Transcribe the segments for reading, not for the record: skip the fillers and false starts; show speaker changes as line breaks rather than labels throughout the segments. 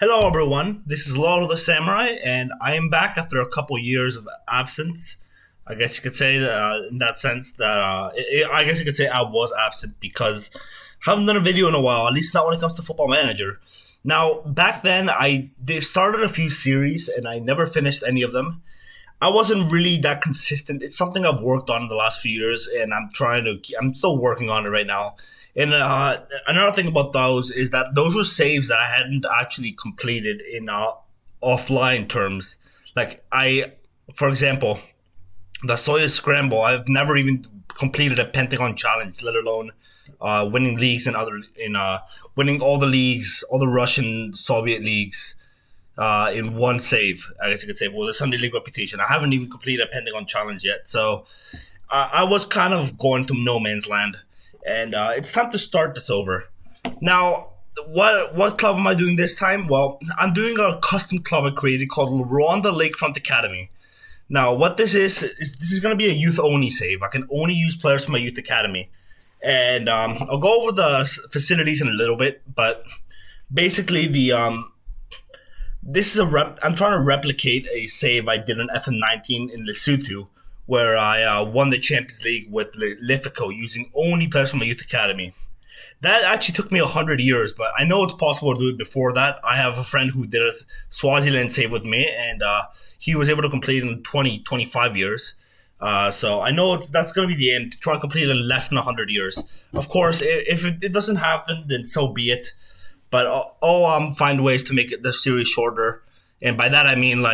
Hello, everyone. This is Lord of the Samurai, and I am back after a couple years of absence. I guess you could say that in that sense that I guess you could say I was absent because I haven't done a video in a while. At least not when it comes to Football Manager. Now, back then, they started a few series, and I never finished any of them. I wasn't really that consistent. It's something I've worked on in the last few years, and I'm still working on it right now. And another thing about those is that those were saves that I hadn't actually completed in offline terms. For example, the Soya Scramble, I've never even completed a Pentagon challenge, let alone winning leagues and winning all the leagues, all the Russian Soviet leagues in one save. I guess you could say with a Sunday League reputation. I haven't even completed a Pentagon challenge yet, so I was kind of going to no man's land, and it's time to start this over. Now, what club am I doing this time? Well, I'm doing a custom club I created called Rwanda Lakefront Academy. Now, what this is going to be a youth-only save. I can only use players from my youth academy. And I'll go over the facilities in a little bit, but basically this is I'm trying to replicate a save I did on FM19 in Lesotho, where I won the Champions League with Lesotho using only players from my youth academy. That actually took me 100 years, but I know it's possible to do it before that. I have a friend who did a Swaziland save with me, and he was able to complete it in 25 years. So I know that's going to be the end, to try and complete it in less than 100 years. Of course, if it doesn't happen, then so be it. But I'll find ways to make the series shorter. And by that, I mean,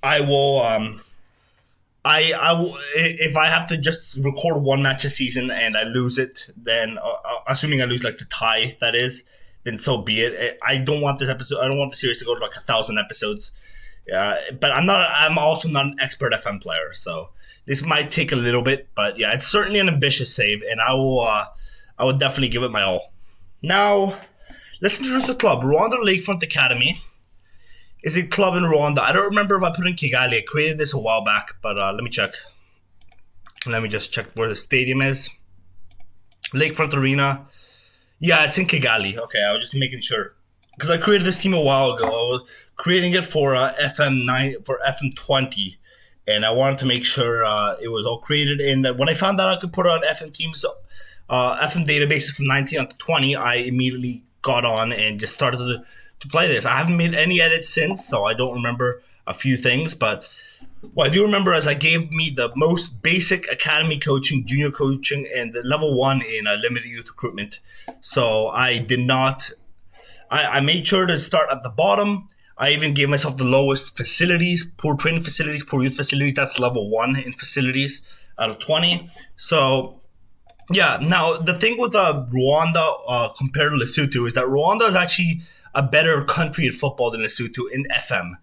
I will... if I have to just record one match a season and I lose it, then assuming I lose the tie, that is, then so be it. I don't want the series to go to 1,000 episodes. But I'm also not an expert FM player, so this might take a little bit. But yeah, it's certainly an ambitious save, and I would definitely give it my all. Now, let's introduce the club. Rwanda Lakefront Academy is a club in Rwanda. I don't remember if I put in Kigali. I created this a while back, but let me check. Let me just check where the stadium is. Lakefront Arena. Yeah, it's in Kigali. Okay, I was just making sure, because I created this team a while ago. I was creating it for FM20, and I wanted to make sure it was all created. And when I found out I could put it on FM teams, FM databases from 19 up to 20, I immediately got on and just started to play this. I haven't made any edits since, so I don't remember a few things, but what I do remember is I gave me the most basic academy coaching, junior coaching, and the level 1 in limited youth recruitment. So I did not... I made sure to start at the bottom. I even gave myself the lowest facilities, poor training facilities, poor youth facilities. That's level 1 in facilities out of 20. So, yeah. Now, the thing with Rwanda compared to Lesotho is that Rwanda is actually a better country at football than Lesotho in FM.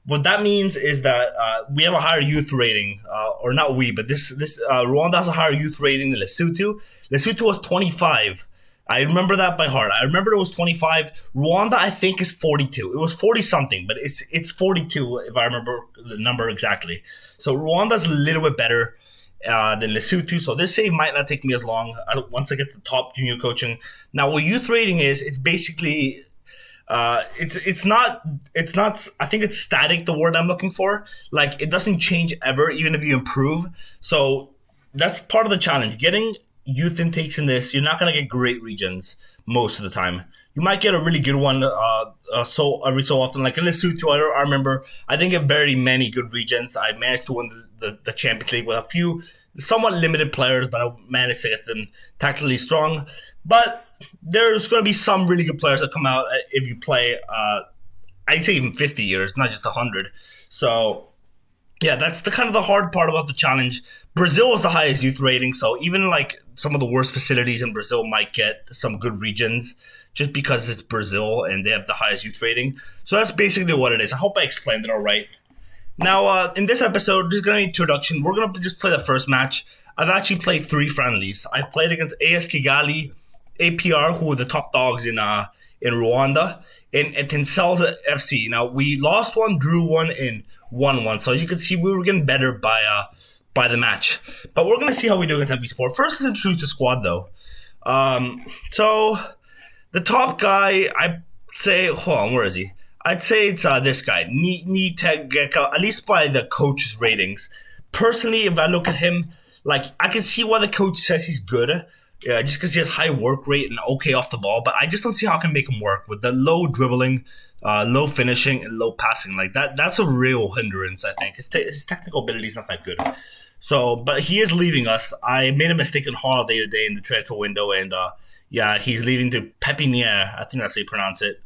What that means is that we have a higher youth rating, or not we, but this Rwanda has a higher youth rating than Lesotho. Lesotho was 25. I remember that by heart. I remember it was 25. Rwanda, I think, is 42. It was 40-something, but it's 42 if I remember the number exactly. So Rwanda's a little bit better than Lesotho. So this save might not take me as long once I get the top junior coaching. Now, what youth rating is, it's basically... it's not I think it's static, the word I'm looking for. It doesn't change ever, even if you improve. So that's part of the challenge. Getting youth intakes in this, you're not going to get great regions most of the time. You might get a really good one so every so often. Like in Lesotho, I remember I didn't get very many good regions. I managed to win the Champions League with a few somewhat limited players, but I managed to get them tactically strong. But there's going to be some really good players that come out if you play, I'd say even 50 years, not just 100. So, yeah, that's the kind of the hard part about the challenge. Brazil is the highest youth rating, so even some of the worst facilities in Brazil might get some good regions just because it's Brazil and they have the highest youth rating. So that's basically what it is. I hope I explained it all right. Now, in this episode, this is going to be an introduction. We're going to just play the first match. I've actually played 3 friendlies. I've played against AS Kigali, APR, who are the top dogs in Rwanda, and Etincelles FC. Now, we lost one, drew one, and won one. So as you can see, we were getting better by the match. But we're going to see how we do against MP Sport. First, let's introduce the squad, though. So the top guy, I say, hold on, where is he? I'd say it's this guy, Nitegeka, at least by the coach's ratings. Personally, if I look at him, like, I can see why the coach says he's good, just because he has high work rate and okay off the ball, but I just don't see how I can make him work with the low dribbling, low finishing, and low passing. Like, that's a real hindrance, I think. His technical ability is not that good. So, but he is leaving us. I made a mistake on Holiday today in the transfer window, and yeah, he's leaving to Pepiniere. I think that's how you pronounce it.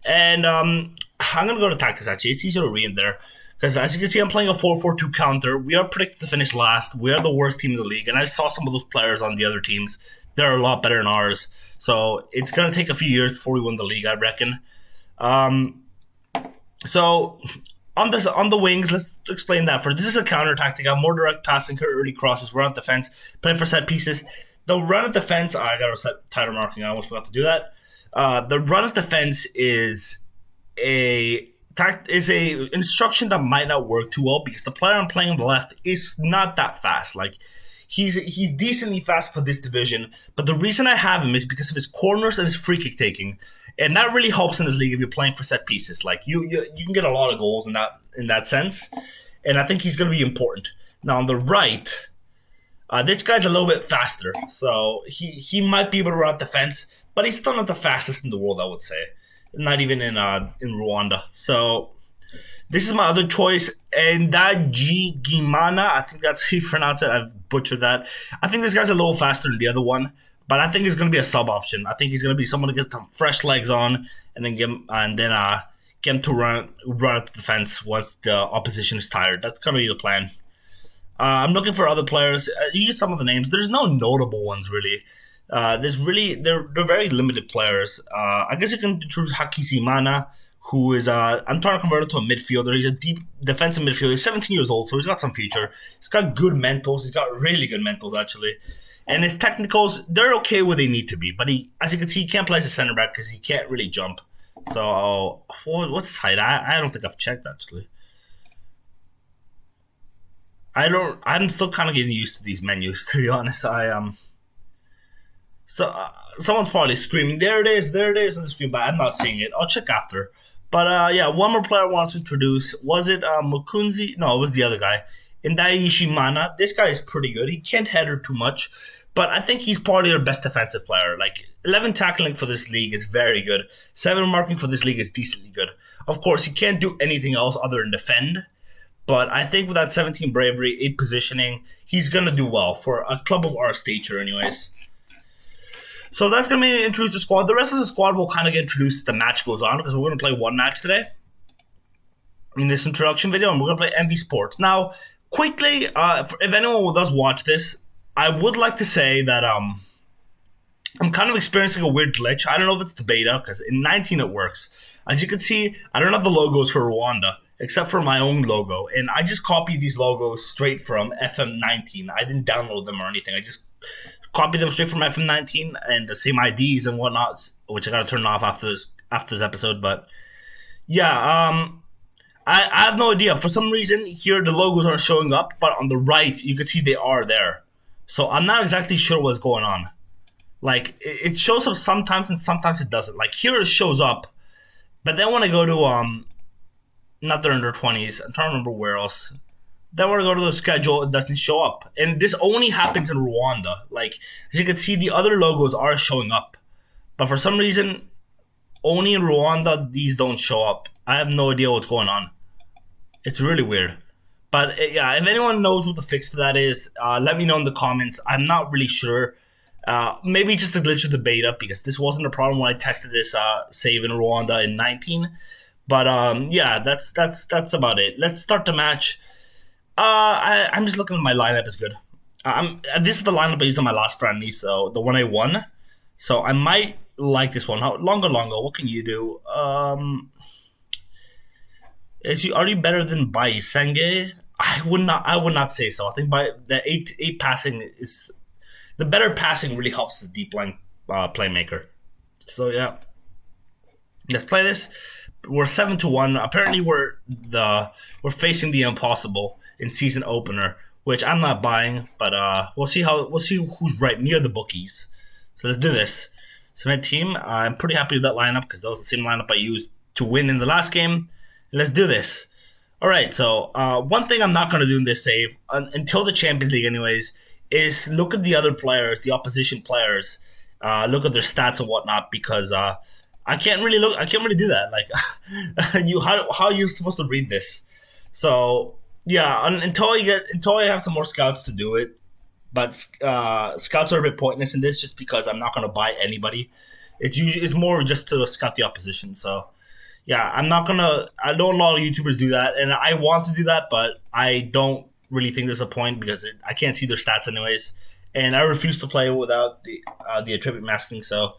And I'm going to go to tactics, actually. It's easier to read in there. Because as you can see, I'm playing a 4-4-2 counter. We are predicted to finish last. We are the worst team in the league. And I saw some of those players on the other teams. They're a lot better than ours. So it's going to take a few years before we win the league, I reckon. So on the wings, let's explain that. This is a counter tactic. I have more direct passing, early crosses, run at defense, play for set pieces. The run at defense, I got to set tighter marking. I almost forgot to do that. The run at defense is a instruction that might not work too well because the player I'm playing on the left is not that fast. Like, he's decently fast for this division, but the reason I have him is because of his corners and his free kick taking, and that really helps in this league if you're playing for set pieces. Like, you can get a lot of goals in that sense, and I think he's going to be important. Now on the right, this guy's a little bit faster, so he might be able to run at defense, but he's still not the fastest in the world, I would say. Not even in Rwanda. So this is my other choice. And that Gimana, I think that's how you pronounce it. I've butchered that. I think this guy's a little faster than the other one, but I think he's going to be a sub option. I think he's going to be someone to get some fresh legs on, and then get him to run at the defense once the opposition is tired. That's going to be the plan. I'm looking for other players. Use some of the names. There's no notable ones really. They're very limited players. I guess you can choose Hakisimana, who is I'm trying to convert him to a midfielder. He's a deep defensive midfielder. He's 17 years old, so he's got some future. He's got good mentals. He's got really good mentals actually, and his technicals, they're okay where they need to be. But as you can see, he can't play as a center back because he can't really jump. So what's his height? I don't think I've checked actually. I'm still kind of getting used to these menus, to be honest. So someone's probably screaming, there it is on the screen, but I'm not seeing it. I'll check after. But yeah, one more player I want to introduce. Was it Mukunzi? No, it was the other guy. Indai Ishimana. This guy is pretty good. He can't header too much, but I think he's probably their best defensive player. Like, 11 tackling for this league is very good. 7 marking for this league is decently good. Of course, he can't do anything else other than defend. But I think with that 17 bravery, 8 positioning, he's going to do well for a club of our stature anyways. So that's going to be introduce the squad. The rest of the squad will kind of get introduced as the match goes on because we're going to play one match today in this introduction video, and we're going to play MV Sports. Now, quickly, if anyone does watch this, I would like to say that I'm kind of experiencing a weird glitch. I don't know if it's the beta because in 19 it works. As you can see, I don't have the logos for Rwanda except for my own logo, and I just copied these logos straight from FM19. I didn't download them or anything. I just copied them straight from FM19 and the same IDs and whatnot, which I got to turn off after this episode. But yeah, I have no idea. For some reason, here the logos aren't showing up, but on the right, you can see they are there. So I'm not exactly sure what's going on. Like, it shows up sometimes and sometimes it doesn't. Like, here it shows up, but then when I go to not their under 20s, I'm trying to remember where else. Then when I go to the schedule, it doesn't show up. And this only happens in Rwanda. Like, as you can see, the other logos are showing up. But for some reason, only in Rwanda, these don't show up. I have no idea what's going on. It's really weird. But yeah, if anyone knows what the fix to that is, let me know in the comments. I'm not really sure. Maybe just a glitch of the beta, because this wasn't a problem when I tested this save in Rwanda in 19. But yeah, that's about it. Let's start the match. I'm just looking at my lineup is good. This is the lineup I used on my last friendly, so the one I won. So I might like this one. Longo, what can you do? Are you better than Bayisenge? I would not say so. I think by the eight passing is the better passing really helps the deep line playmaker. So yeah, let's play this. We're 7-1. Apparently we're facing the impossible in season opener, which I'm not buying, but we'll see who's right near the bookies. So let's do this. So my team, I'm pretty happy with that lineup because that was the same lineup I used to win in the last game. Let's do this. All right, so one thing I'm not going to do in this save until the Champions League, anyways, is look at the other players, the opposition players, look at their stats and whatnot, because I can't really look. I can't really do that. Like, how are you supposed to read this? So yeah, until I have some more scouts to do it. But scouts are a bit pointless in this, just because I'm not going to buy anybody. It's more just to scout the opposition. So yeah, I'm not gonna. I know a lot of YouTubers do that, and I want to do that, but I don't really think there's a point because I can't see their stats anyways, and I refuse to play without the attribute masking. So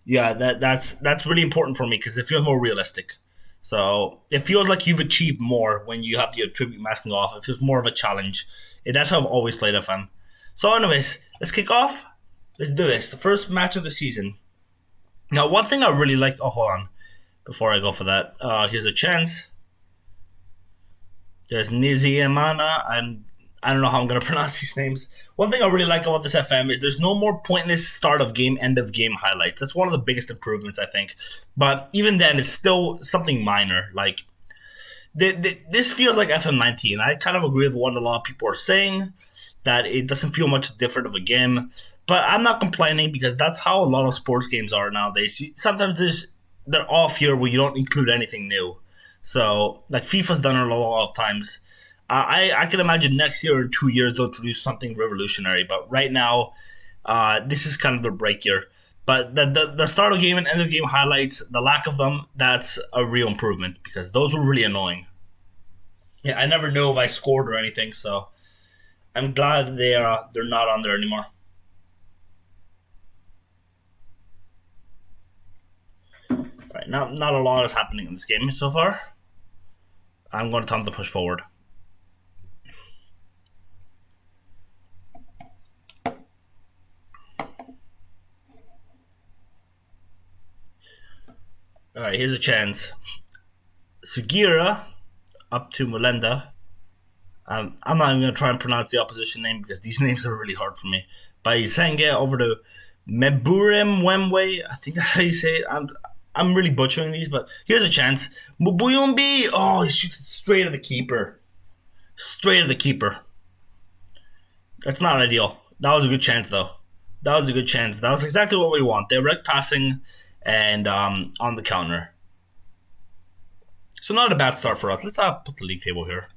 yeah, that's really important for me because it feels more realistic. So it feels like you've achieved more when you have the attribute masking off. It feels more of a challenge, and that's how I've always played FM. So, anyways, let's kick off. Let's do this. The first match of the season. Now, one thing I really like. Oh, hold on. Before I go for that, here's a chance. There's Niziemana. I don't know how I'm gonna pronounce these names. One thing I really like about this FM is there's no more pointless start of game, end of game highlights. That's one of the biggest improvements, I think. But even then, it's still something minor. Like this feels like FM19. I kind of agree with what a lot of people are saying, that it doesn't feel much different of a game. But I'm not complaining because that's how a lot of sports games are nowadays. Sometimes they're off here where you don't include anything new. So, like FIFA's done it a lot of times. I can imagine next year or 2 years they'll introduce something revolutionary. But right now, this is kind of the break year. But the start of game and end of game highlights, the lack of them, that's a real improvement because those were really annoying. Yeah, I never knew if I scored or anything, so I'm glad they're not on there anymore. Right, not a lot is happening in this game so far. I'm going to tell them to push forward. All right, here's a chance. Sugira up to Mulenda. I'm not even going to try and pronounce the opposition name because these names are really hard for me. Baisenge over to Meburem Wemwe. I think that's how you say it. I'm really butchering these, but here's a chance. Mubuyumbi. Oh, he shoots it straight at the keeper. Straight at the keeper. That's not ideal. That was a good chance, though. That was a good chance. That was exactly what we want. Direct passing and on the counter. So not a bad start for us. Let's put the league table here.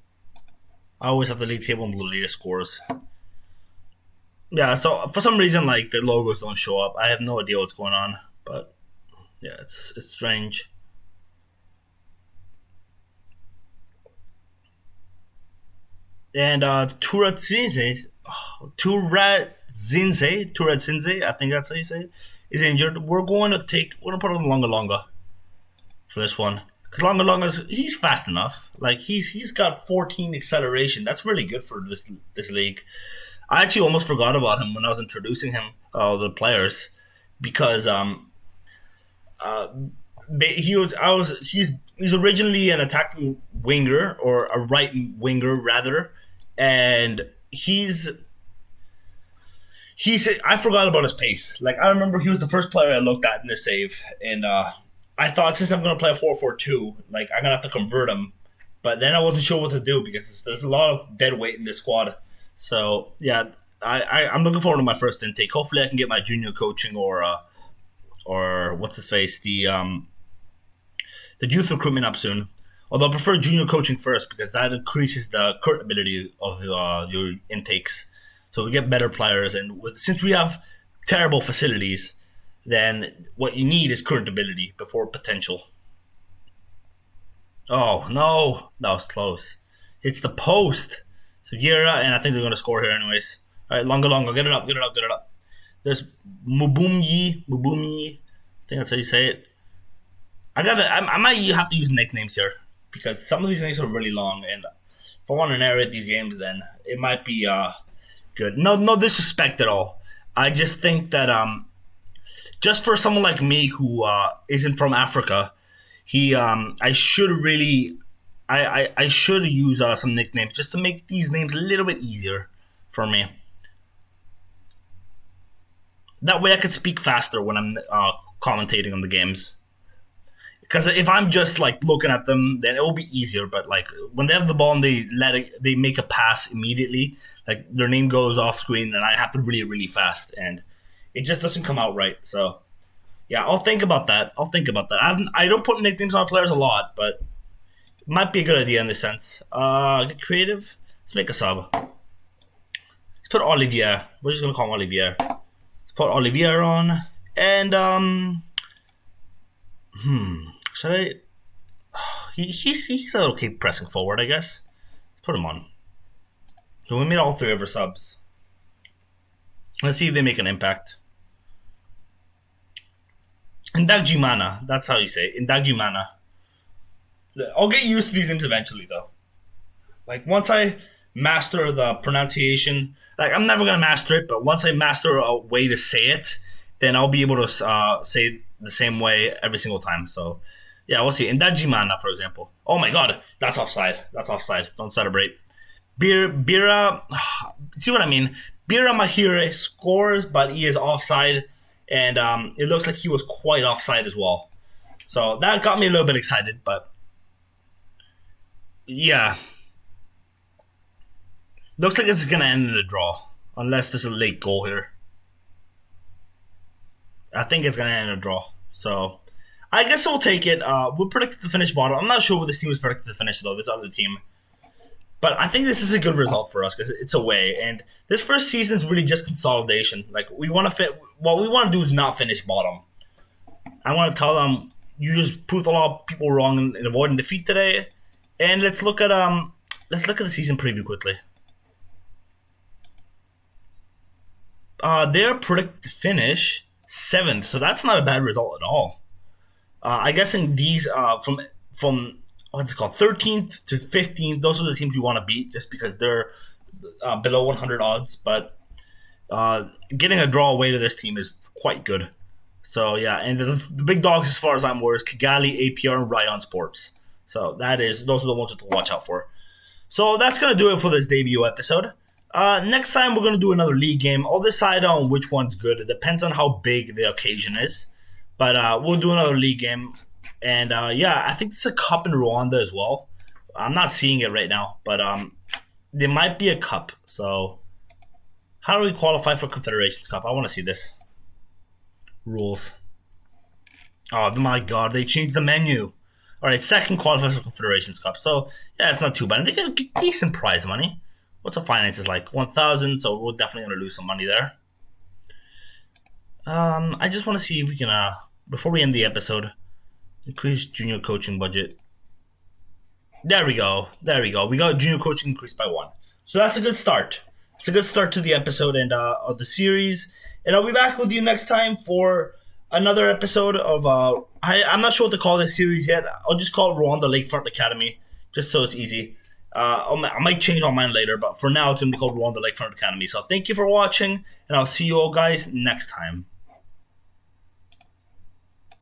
I always have the league table and the latest scores. Yeah, so for some reason, like, the logos don't show up. I have no idea what's going on, but yeah, it's strange. And Turatsinze, I think that's how you say it, is injured. We're going to put on Longa Longa for this one. Because Longa Longa's, he's fast enough. Like, he's got 14 acceleration. That's really good for this league. I actually almost forgot about him when I was introducing him, the players, because he's originally an attacking winger, or a right winger rather, and I forgot about his pace. Like, I remember he was the first player I looked at in this save, and I thought, since I'm going to play a 4-4-2, like, I'm going to have to convert him. But then I wasn't sure what to do because there's a lot of dead weight in this squad. So yeah, I'm looking forward to my first intake. Hopefully, I can get my junior coaching or what's his face, the youth recruitment up soon. Although I prefer junior coaching first because that increases the current ability of your intakes, so we get better players. And since we have terrible facilities, then what you need is current ability before potential. Oh no, that was close. It's the post. So Gira, and I think they're going to score here anyways. All right, Longa Longa, get it up. There's Mubumyi. I think that's how you say it. I might have to use nicknames here because some of these names are really long, and if I want to narrate these games, then it might be good. No disrespect at all. I just think that just for someone like me who isn't from Africa, I should really. I should use some nicknames just to make these names a little bit easier for me. That way I could speak faster when I'm commentating on the games. Because if I'm just like looking at them, then it will be easier. But like when they have the ball and they make a pass immediately, like their name goes off screen, and I have to read it really fast, and it just doesn't come out right. So yeah, I'll think about that. I don't put nicknames on players a lot, but it might be a good idea in this sense. Get creative. Let's make a sub. Let's put Olivier. We're just gonna call him Olivier. Let's put Olivier on, and should I? He's okay pressing forward, I guess. Put him on. So we made all three of our subs. Let's see if they make an impact. Indagimana, that's how you say it. Indagimana. I'll get used to these names eventually, though. Like once I master the pronunciation, like I'm never gonna master it, but once I master a way to say it, then I'll be able to say it the same way every single time. So yeah, we'll see. Indagimana, for example. Oh my god, that's offside. Don't celebrate. Bira, see what I mean? Bira Mahire scores, but he is offside, and it looks like he was quite offside as well. So that got me a little bit excited, but yeah. Looks like it's going to end in a draw, unless there's a late goal here. I think it's going to end in a draw. So I guess we'll take it. We're predicted to finish bottom. I'm not sure what this team is predicted to finish, though, this other team. But I think this is a good result for us because it's away. And this first season is really just consolidation. Like, we want to what we want to do is not finish bottom. I want to tell them, you just proved a lot of people wrong in avoiding defeat today. And let's look at the season preview quickly. They're predicted to finish 7th, so that's not a bad result at all. I guess in these from what's it called, 13th to 15th, those are the teams you want to beat just because they're below 100 odds. But getting a draw away to this team is quite good. So yeah, and the big dogs, as far as I'm aware, is Kigali, APR, and Ryan Sports. So those are the ones to watch out for. So that's gonna do it for this debut episode. Next time we're going to do another league game. I'll decide on which one's good. It depends on how big the occasion is. But we'll do another league game. And yeah, I think there's a cup in Rwanda as well. I'm not seeing it right now. But there might be a cup. So how do we qualify for Confederations Cup? I want to see this. Rules. Oh my god, they changed the menu. Alright, second qualifier for Confederations Cup. So yeah, it's not too bad. And they get a decent prize money. What's the finances like? 1,000, so we're definitely going to lose some money there. I just want to see if we can, before we end the episode, increase junior coaching budget. There we go. We got junior coaching increased by 1. So that's a good start. It's a good start to the episode and of the series. And I'll be back with you next time for another episode of, I'm not sure what to call this series yet. I'll just call it Rwanda Lakefront Academy, just so it's easy. I might change my mind later, but for now it's going to be called Rwanda Lakefront Academy. So thank you for watching, and I'll see you all guys next time.